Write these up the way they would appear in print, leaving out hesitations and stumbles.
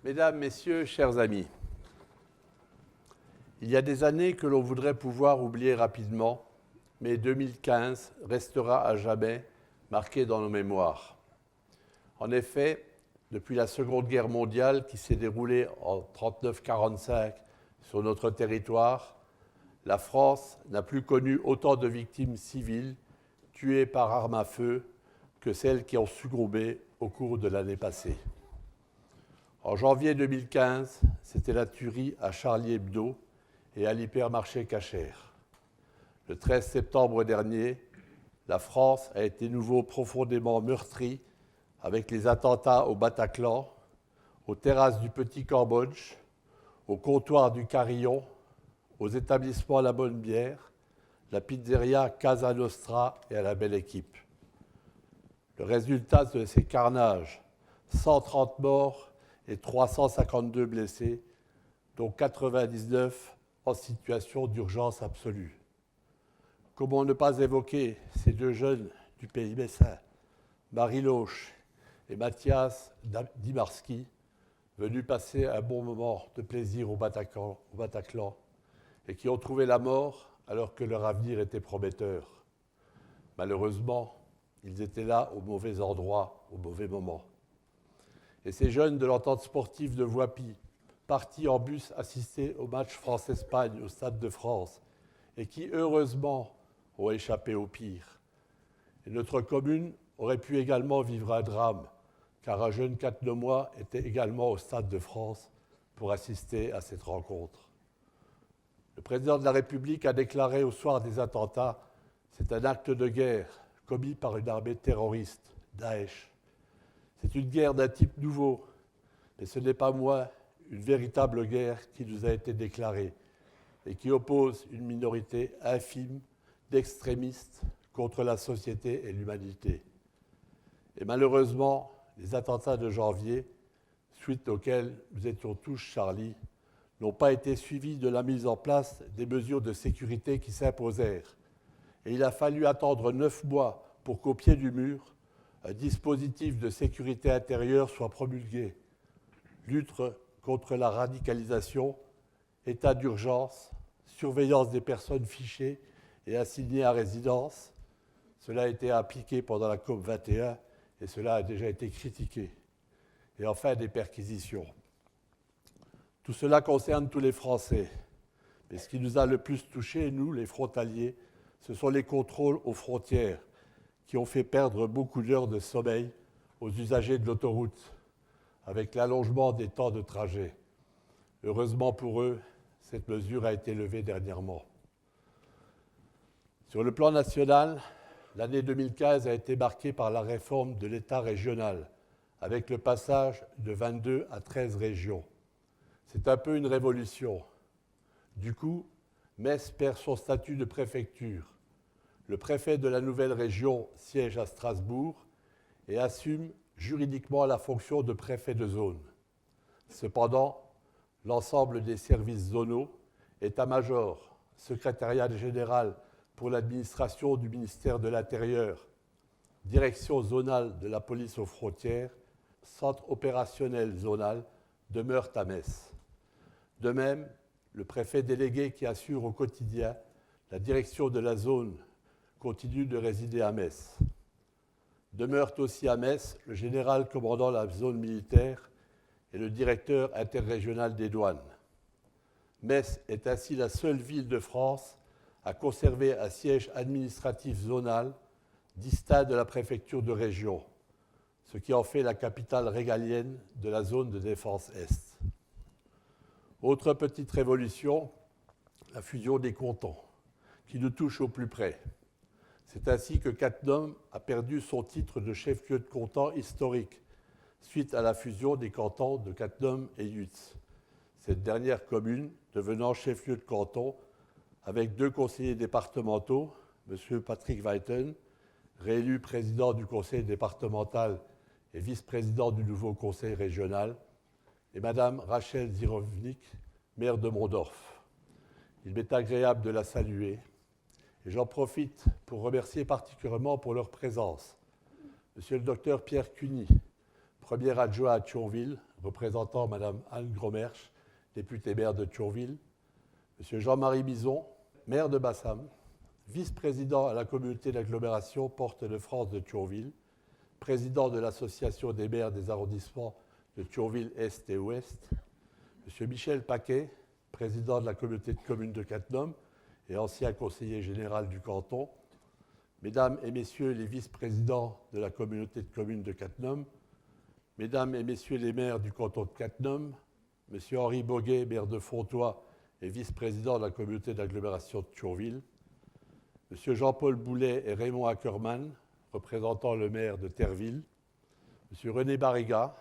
Mesdames, Messieurs, chers amis, il y a des années que l'on voudrait pouvoir oublier rapidement, mais 2015 restera à jamais marqué dans nos mémoires. En effet, depuis la Seconde Guerre mondiale qui s'est déroulée en 1939-1945 sur notre territoire, la France n'a plus connu autant de victimes civiles tuées par arme à feu que celles qui ont succombé au cours de l'année passée. En janvier 2015, c'était la tuerie à Charlie Hebdo et à l'hypermarché Cacher. Le 13 septembre dernier, la France a été nouveau profondément meurtrie avec les attentats au Bataclan, aux terrasses du Petit Cambodge, au comptoir du Carillon, aux établissements La Bonne Bière, la pizzeria Casa Nostra et à la Belle Équipe. Le résultat de ces carnages, 130 morts et 352 blessés, dont 99 en situation d'urgence absolue. Comment ne pas évoquer ces deux jeunes du pays messin, Marie Loche et Mathias Dimarski, venus passer un bon moment de plaisir au Bataclan et qui ont trouvé la mort alors que leur avenir était prometteur. Malheureusement, ils étaient là au mauvais endroit, au mauvais moment. Et ces jeunes de l'entente sportive de Voipy, partis en bus assister au match France-Espagne au Stade de France, et qui, heureusement, ont échappé au pire. Et notre commune aurait pu également vivre un drame, car un jeune Catenois était également au Stade de France pour assister à cette rencontre. Le président de la République a déclaré au soir des attentats « C'est un acte de guerre commis par une armée terroriste, Daesh. C'est une guerre d'un type nouveau, mais ce n'est pas moins une véritable guerre qui nous a été déclarée et qui oppose une minorité infime d'extrémistes contre la société et l'humanité. Et malheureusement, les attentats de janvier, suite auxquels nous étions tous Charlie, n'ont pas été suivis de la mise en place des mesures de sécurité qui s'imposèrent. Et il a fallu attendre 9 mois pour qu'au pied du mur, un dispositif de sécurité intérieure soit promulgué. Lutte contre la radicalisation, état d'urgence, surveillance des personnes fichées et assignées à résidence. Cela a été appliqué pendant la COP 21 et cela a déjà été critiqué. Et enfin, des perquisitions. Tout cela concerne tous les Français. Mais ce qui nous a le plus touchés, nous, les frontaliers, ce sont les contrôles aux frontières qui ont fait perdre beaucoup d'heures de sommeil aux usagers de l'autoroute, avec l'allongement des temps de trajet. Heureusement pour eux, cette mesure a été levée dernièrement. Sur le plan national, l'année 2015 a été marquée par la réforme de l'État régional, avec le passage de 22 à 13 régions. C'est un peu une révolution. Du coup, Metz perd son statut de préfecture. Le préfet de la nouvelle région siège à Strasbourg et assume juridiquement la fonction de préfet de zone. Cependant, l'ensemble des services zonaux, état-major, secrétariat général pour l'administration du ministère de l'Intérieur, direction zonale de la police aux frontières, centre opérationnel zonal demeurent à Metz. De même, le préfet délégué qui assure au quotidien la direction de la zone continue de résider à Metz. Demeurent aussi à Metz le général commandant la zone militaire et le directeur interrégional des douanes. Metz est ainsi la seule ville de France à conserver un siège administratif zonal distinct de la préfecture de région, ce qui en fait la capitale régalienne de la zone de défense Est. Autre petite révolution, la fusion des cantons, qui nous touche au plus près. C'est ainsi que Cattenom a perdu son titre de chef-lieu de canton historique, suite à la fusion des cantons de Cattenom et Yutz. Cette dernière commune devenant chef-lieu de canton, avec 2 conseillers départementaux, M. Patrick Weiten, réélu président du conseil départemental et vice-président du nouveau conseil régional, et Mme Rachel Zirovnik, maire de Mondorf. Il m'est agréable de la saluer et j'en profite pour remercier particulièrement pour leur présence M. le docteur Pierre Cuny, premier adjoint à Thionville, représentant Mme Anne Gromersch, députée maire de Thionville, M. Jean-Marie Bison, maire de Bassam, vice-président à la communauté d'agglomération Porte de France de Thionville, président de l'association des maires des arrondissements de Thionville Est et Ouest, M. Michel Paquet, président de la communauté de communes de Cattenom et ancien conseiller général du canton, Mesdames et Messieurs les vice-présidents de la communauté de communes de Cattenom, Mesdames et Messieurs les maires du canton de Cattenom, M. Henri Boguet, maire de Fontoy et vice-président de la communauté d'agglomération de Thionville, M. Jean-Paul Boulet et Raymond Ackermann, représentant le maire de Terreville, M. René Barriga,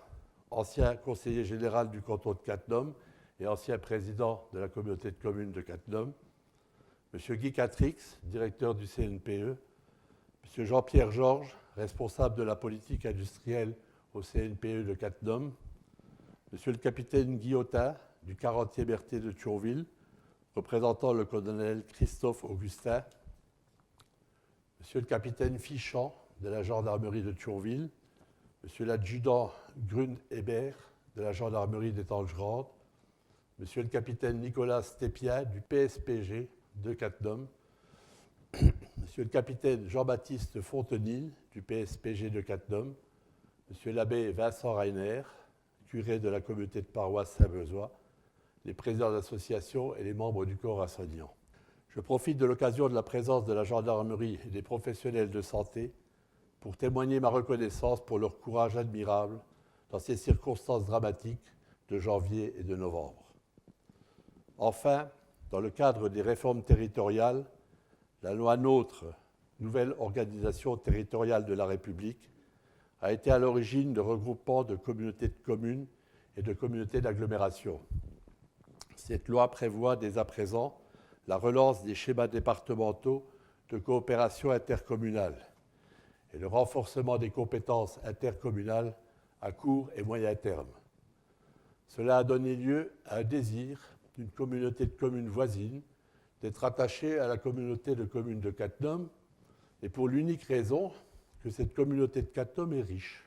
ancien conseiller général du canton de Cattenom et ancien président de la communauté de communes de Cattenom, M. Guy Catrix, directeur du CNPE, M. Jean-Pierre Georges, responsable de la politique industrielle au CNPE de Cattenom, M. le capitaine Guillotin, du 40e RT de Thionville, représentant le colonel Christophe Augustin, M. le capitaine Fichant, de la gendarmerie de Thionville, M. l'adjudant Grun-Hébert, de la gendarmerie d'Étanges-Grandes, M. le capitaine Nicolas Stépien, du PSPG de Cattenom, M. le capitaine Jean-Baptiste Fontenil, du PSPG de Cattenom, M. l'abbé Vincent Reiner, curé de la communauté de paroisse Saint-Bezois, les présidents d'associations et les membres du corps enseignant. Je profite de l'occasion de la présence de la gendarmerie et des professionnels de santé pour témoigner ma reconnaissance pour leur courage admirable dans ces circonstances dramatiques de janvier et de novembre. Enfin, dans le cadre des réformes territoriales, la loi NOTRe, nouvelle organisation territoriale de la République, a été à l'origine de regroupements de communautés de communes et de communautés d'agglomération. Cette loi prévoit dès à présent la relance des schémas départementaux de coopération intercommunale et le renforcement des compétences intercommunales à court et moyen terme. Cela a donné lieu à un désir d'une communauté de communes voisine d'être attachée à la communauté de communes de Cattenom, et pour l'unique raison que cette communauté de Cattenom est riche.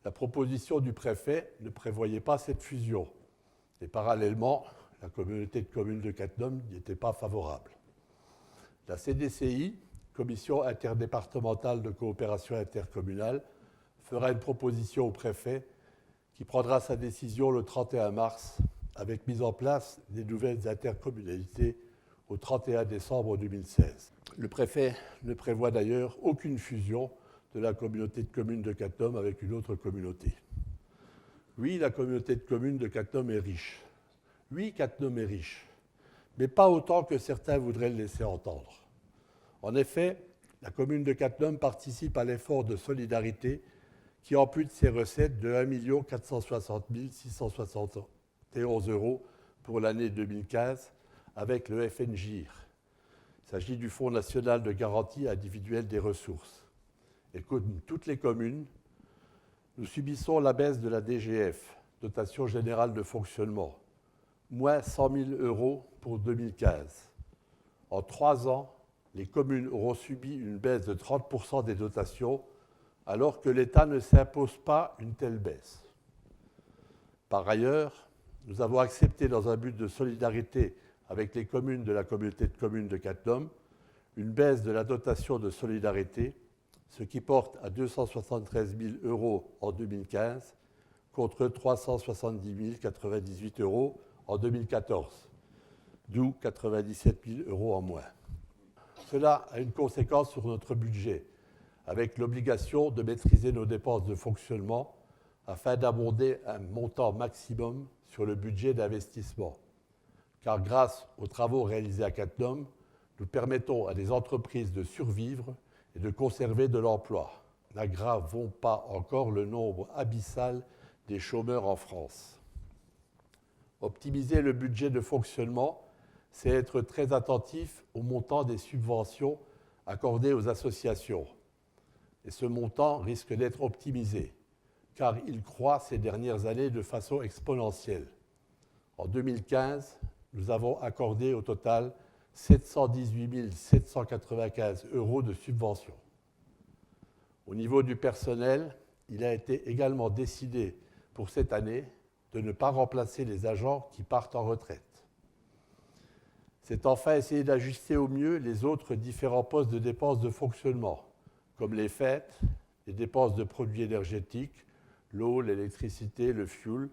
La proposition du préfet ne prévoyait pas cette fusion, et parallèlement, la communauté de communes de Cattenom n'y était pas favorable. La CDCI, Commission interdépartementale de coopération intercommunale, fera une proposition au préfet qui prendra sa décision le 31 mars, avec mise en place des nouvelles intercommunalités au 31 décembre 2016. Le préfet ne prévoit d'ailleurs aucune fusion de la communauté de communes de Cattenom avec une autre communauté. Oui, la communauté de communes de Cattenom est riche. Oui, Cattenom est riche, mais pas autant que certains voudraient le laisser entendre. En effet, la commune de Cattenom participe à l'effort de solidarité qui ampute ses recettes de 1 460 671 € pour l'année 2015 avec le FNGIR. Il s'agit du Fonds national de garantie individuelle des ressources. Et comme toutes les communes, nous subissons la baisse de la DGF, dotation générale de fonctionnement, moins 100 000 € pour 2015. En 3 ans, les communes auront subi une baisse de 30% des dotations, alors que l'État ne s'impose pas une telle baisse. Par ailleurs, nous avons accepté, dans un but de solidarité avec les communes de la communauté de communes de Cattenom, une baisse de la dotation de solidarité, ce qui porte à 273 000 € en 2015 contre 370 098 € en 2014, d'où 97 000 € en moins. Cela a une conséquence sur notre budget, avec l'obligation de maîtriser nos dépenses de fonctionnement afin d'abonder un montant maximum sur le budget d'investissement. Car grâce aux travaux réalisés à Cattenom, nous permettons à des entreprises de survivre et de conserver de l'emploi. N'aggravons pas encore le nombre abyssal des chômeurs en France. Optimiser le budget de fonctionnement, c'est être très attentif au montant des subventions accordées aux associations. Et ce montant risque d'être optimisé, car il croît ces dernières années de façon exponentielle. En 2015, nous avons accordé au total 718 795 € de subventions. Au niveau du personnel, il a été également décidé pour cette année de ne pas remplacer les agents qui partent en retraite. C'est enfin essayer d'ajuster au mieux les autres différents postes de dépenses de fonctionnement, comme les fêtes, les dépenses de produits énergétiques, l'eau, l'électricité, le fioul,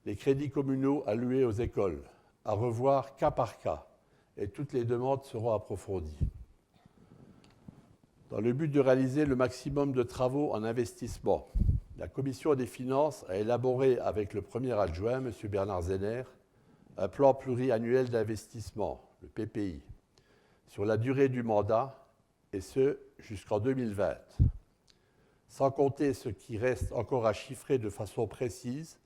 les crédits communaux alloués aux écoles, à revoir cas par cas, et toutes les demandes seront approfondies. Dans le but de réaliser le maximum de travaux en investissement, la Commission des finances a élaboré avec le premier adjoint, M. Bernard Zener, un plan pluriannuel d'investissement, le PPI, sur la durée du mandat, et ce, jusqu'en 2020. Sans compter ce qui reste encore à chiffrer de façon précise,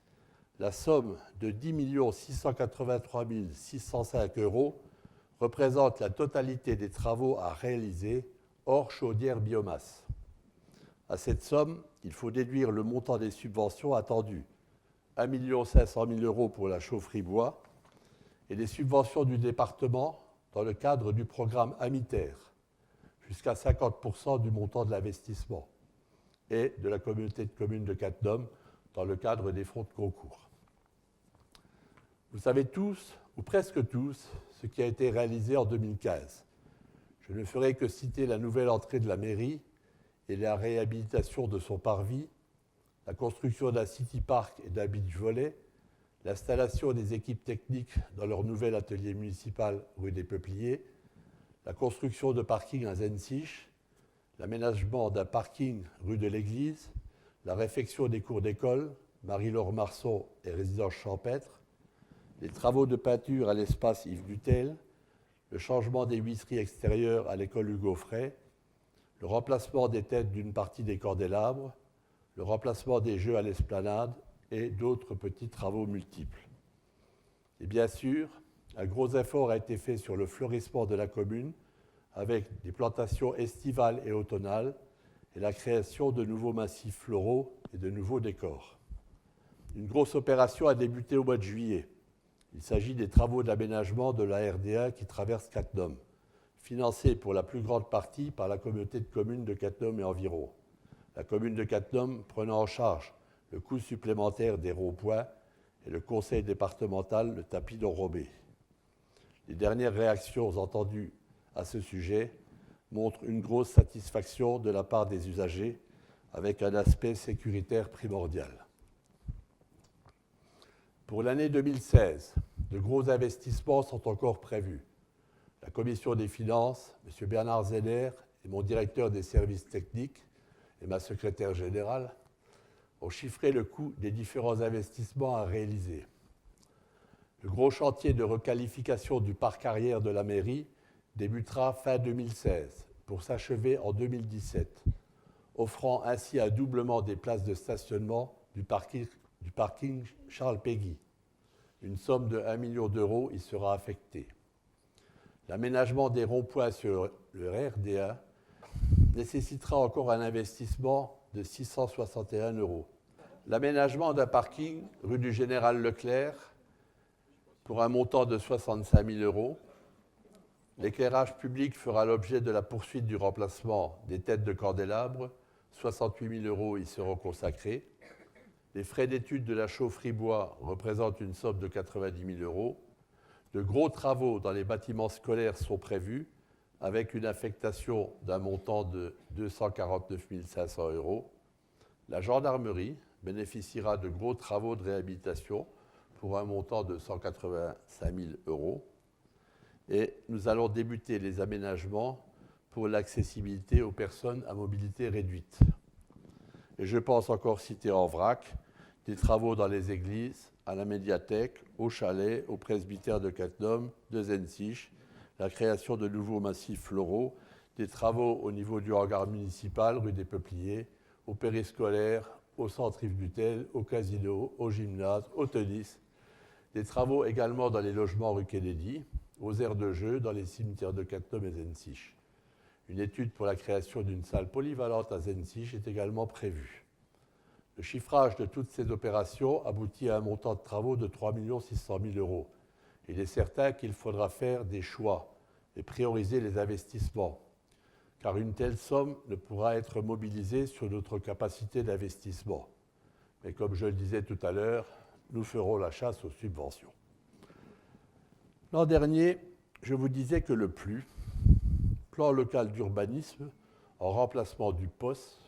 la somme de 10 683 605 € représente la totalité des travaux à réaliser hors chaudière biomasse. À cette somme, il faut déduire le montant des subventions attendues, 1 500 000 € pour la chaufferie bois, et les subventions du département dans le cadre du programme Amiter, jusqu'à 50% du montant de l'investissement, et de la communauté de communes de Cattenom dans le cadre des fonds de concours. Vous savez tous, ou presque tous, ce qui a été réalisé en 2015. Je ne ferai que citer la nouvelle entrée de la mairie et la réhabilitation de son parvis, la construction d'un city park et d'un beach volley, l'installation des équipes techniques dans leur nouvel atelier municipal rue des Peupliers, la construction de parkings à Zensich, l'aménagement d'un parking rue de l'Église, la réfection des cours d'école, Marie-Laure Marceau et résidence champêtre, les travaux de peinture à l'espace Yves Dutel, le changement des huisseries extérieures à l'école Hugo Frey, le remplacement des têtes d'une partie des candélabres, le remplacement des jeux à l'esplanade et d'autres petits travaux multiples. Et bien sûr, un gros effort a été fait sur le fleurissement de la commune avec des plantations estivales et automnales et la création de nouveaux massifs floraux et de nouveaux décors. Une grosse opération a débuté au mois de juillet. Il s'agit des travaux d'aménagement de la RD1 qui traverse Cattenom, financés pour la plus grande partie par la communauté de communes de Cattenom et environ. La commune de Cattenom prenant en charge le coût supplémentaire des ronds-points et le conseil départemental le tapis d'enrobé. Les dernières réactions entendues à ce sujet montrent une grosse satisfaction de la part des usagers avec un aspect sécuritaire primordial. Pour l'année 2016, de gros investissements sont encore prévus. La Commission des finances, M. Bernard Zener et mon directeur des services techniques et ma secrétaire générale ont chiffré le coût des différents investissements à réaliser. Le gros chantier de requalification du parc arrière de la mairie débutera fin 2016 pour s'achever en 2017, offrant ainsi un doublement des places de stationnement du parking Charles Péguy. Une somme de 1 million d'euros y sera affectée. L'aménagement des ronds-points sur le RD1 nécessitera encore un investissement de 661 €. L'aménagement d'un parking rue du Général Leclerc pour un montant de 65 000 €. L'éclairage public fera l'objet de la poursuite du remplacement des têtes de candélabres. 68 000 € y seront consacrés. Les frais d'études de la chaufferie bois représentent une somme de 90 000 €. De gros travaux dans les bâtiments scolaires sont prévus, avec une affectation d'un montant de 249 500 €. La gendarmerie bénéficiera de gros travaux de réhabilitation pour un montant de 185 000 €. Et nous allons débuter les aménagements pour l'accessibilité aux personnes à mobilité réduite. Et je pense encore citer en vrac des travaux dans les églises, à la médiathèque, au chalet, au presbytère de Cattenom, de Zensich, la création de nouveaux massifs floraux, des travaux au niveau du hangar municipal, rue des Peupliers, au périscolaire, au centre Yves Dutel, au casino, au gymnase, au tennis, des travaux également dans les logements rue Kennedy, aux aires de jeu, dans les cimetières de Cattenom et Zensich. Une étude pour la création d'une salle polyvalente à Zensich est également prévue. Le chiffrage de toutes ces opérations aboutit à un montant de travaux de 3 600 000 €. Il est certain qu'il faudra faire des choix et prioriser les investissements, car une telle somme ne pourra être mobilisée sur notre capacité d'investissement. Mais comme je le disais tout à l'heure, nous ferons la chasse aux subventions. L'an dernier, je vous disais que le PLU, plan local d'urbanisme, en remplacement du POS,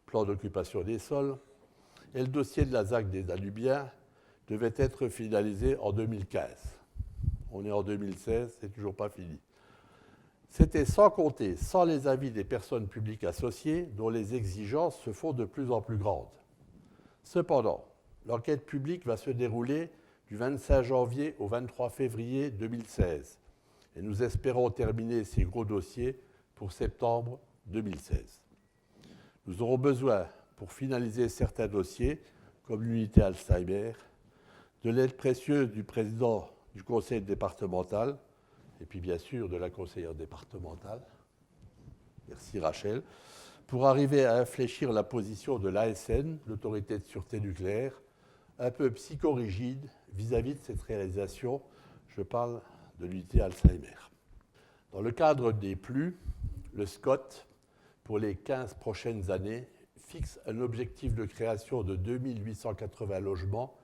plan d'occupation des sols, et le dossier de la ZAC des Alubiens devait être finalisé en 2015. On est en 2016, c'est toujours pas fini. C'était sans compter, sans les avis des personnes publiques associées, dont les exigences se font de plus en plus grandes. Cependant, l'enquête publique va se dérouler du 25 janvier au 23 février 2016 et nous espérons terminer ces gros dossiers pour septembre 2016. Nous aurons besoin, pour finaliser certains dossiers, comme l'unité Alzheimer, de l'aide précieuse du président du conseil départemental et puis bien sûr de la conseillère départementale, merci Rachel, pour arriver à infléchir la position de l'ASN, l'autorité de sûreté nucléaire, un peu psychorigide vis-à-vis de cette réalisation. Je parle de l'unité Alzheimer. Dans le cadre des PLU, le SCOT, pour les 15 prochaines années, fixe un objectif de création de 2880 logements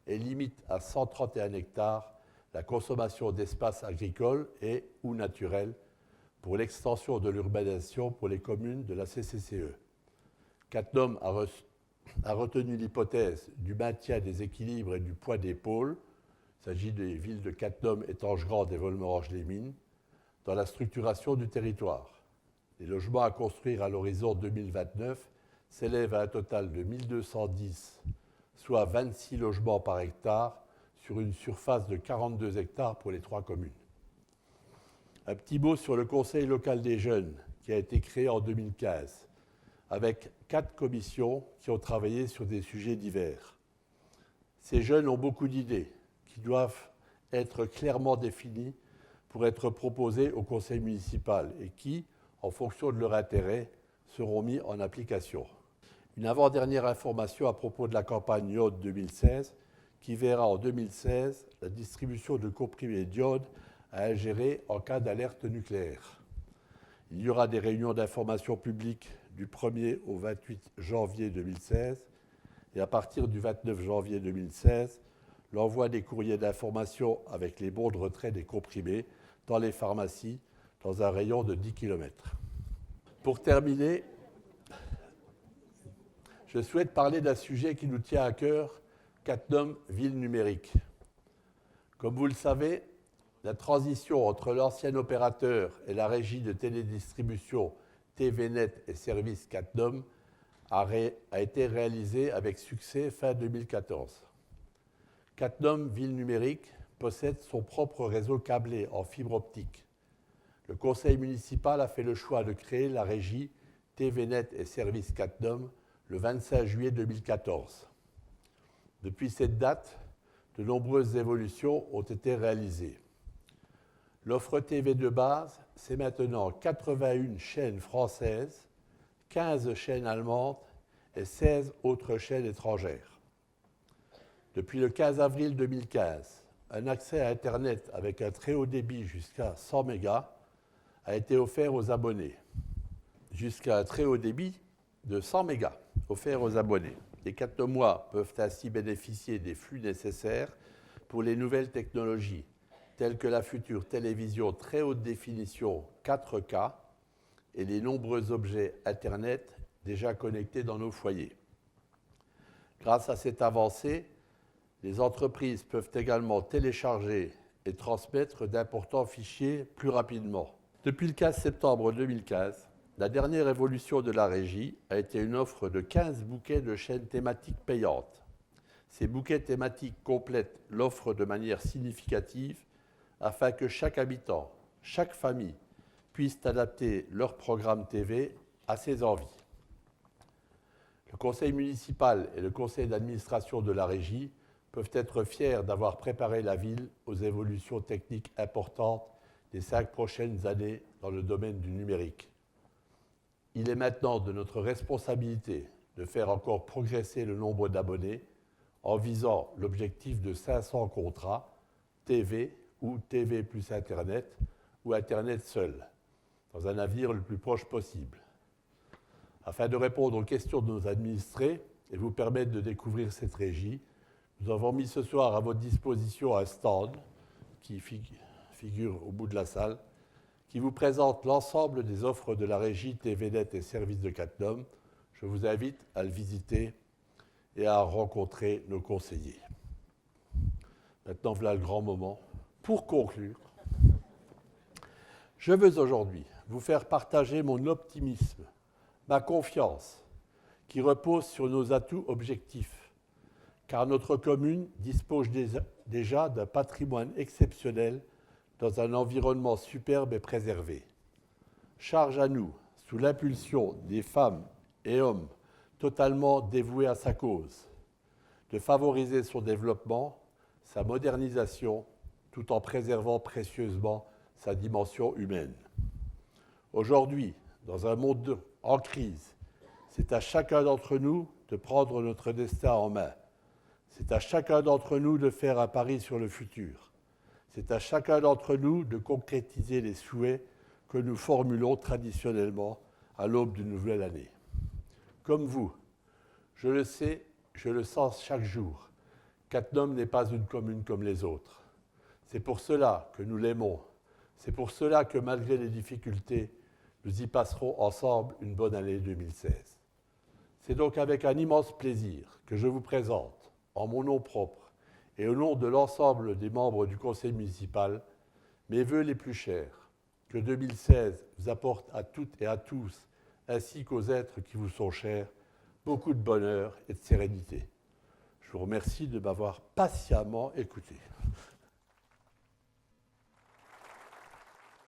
et limite à 131 hectares la consommation d'espaces agricoles et ou naturels pour l'extension de l'urbanisation pour les communes de la CCCE. CatNum a retenu l'hypothèse du maintien des équilibres et du poids des pôles, il s'agit des villes de CatNum, Étanges-Grandes et Volmerange-les-Mines, dans la structuration du territoire. Les logements à construire à l'horizon 2029 s'élèvent à un total de 1210, soit 26 logements par hectare, sur une surface de 42 hectares pour les 3 communes. Un petit mot sur le Conseil local des jeunes, qui a été créé en 2015, avec 4 commissions qui ont travaillé sur des sujets divers. Ces jeunes ont beaucoup d'idées qui doivent être clairement définies pour être proposées au conseil municipal et qui, en fonction de leur intérêt, seront mis en application. Une avant-dernière information à propos de la campagne iode 2016 qui verra en 2016 la distribution de comprimés d'iode à ingérer en cas d'alerte nucléaire. Il y aura des réunions d'information publique du 1er au 28 janvier 2016 et à partir du 29 janvier 2016, l'envoi des courriers d'information avec les bons de retrait des comprimés dans les pharmacies dans un rayon de 10 km. Pour terminer, je souhaite parler d'un sujet qui nous tient à cœur, CatNum Ville numérique. Comme vous le savez, la transition entre l'ancien opérateur et la régie de télédistribution TVNet et services CatNum a été réalisée avec succès fin 2014. CatNum Ville numérique possède son propre réseau câblé en fibre optique. Le conseil municipal a fait le choix de créer la régie TVNet et services CatNum le 25 juillet 2014. Depuis cette date, de nombreuses évolutions ont été réalisées. L'offre TV de base, c'est maintenant 81 chaînes françaises, 15 chaînes allemandes et 16 autres chaînes étrangères. Depuis le 15 avril 2015, un accès à Internet avec un très haut débit jusqu'à 100 mégas a été offert aux abonnés. Jusqu'à un très haut débit de 100 mégas offert aux abonnés. Les CatNumois peuvent ainsi bénéficier des flux nécessaires pour les nouvelles technologies, telles que la future télévision très haute définition 4K et les nombreux objets Internet déjà connectés dans nos foyers. Grâce à cette avancée, les entreprises peuvent également télécharger et transmettre d'importants fichiers plus rapidement. Depuis le 15 septembre 2015, la dernière évolution de la régie a été une offre de 15 bouquets de chaînes thématiques payantes. Ces bouquets thématiques complètent l'offre de manière significative afin que chaque habitant, chaque famille puisse adapter leur programme TV à ses envies. Le conseil municipal et le conseil d'administration de la régie peuvent être fiers d'avoir préparé la ville aux évolutions techniques importantes des 5 prochaines années dans le domaine du numérique. Il est maintenant de notre responsabilité de faire encore progresser le nombre d'abonnés en visant l'objectif de 500 contrats TV ou TV plus Internet ou Internet seul, dans un avenir le plus proche possible. Afin de répondre aux questions de nos administrés, et vous permettre de découvrir cette régie, nous avons mis ce soir à votre disposition un stand qui figure au bout de la salle, qui vous présente l'ensemble des offres de la régie TVNet et services de Catnum. Je vous invite à le visiter et à rencontrer nos conseillers. Maintenant, voilà le grand moment. Pour conclure, je veux aujourd'hui vous faire partager mon optimisme, ma confiance, qui repose sur nos atouts objectifs, car notre commune dispose déjà d'un patrimoine exceptionnel dans un environnement superbe et préservé. Charge à nous, sous l'impulsion des femmes et hommes totalement dévoués à sa cause, de favoriser son développement, sa modernisation, tout en préservant précieusement sa dimension humaine. Aujourd'hui, dans un monde en crise, c'est à chacun d'entre nous de prendre notre destin en main. C'est à chacun d'entre nous de faire un pari sur le futur. C'est à chacun d'entre nous de concrétiser les souhaits que nous formulons traditionnellement à l'aube d'une nouvelle année. Comme vous, je le sais, je le sens chaque jour, Catnum n'est pas une commune comme les autres. C'est pour cela que nous l'aimons. C'est pour cela que malgré les difficultés, nous y passerons ensemble une bonne année 2016. C'est donc avec un immense plaisir que je vous présente, en mon nom propre et au nom de l'ensemble des membres du conseil municipal, mes vœux les plus chers, que 2016 vous apporte à toutes et à tous, ainsi qu'aux êtres qui vous sont chers, beaucoup de bonheur et de sérénité. Je vous remercie de m'avoir patiemment écouté.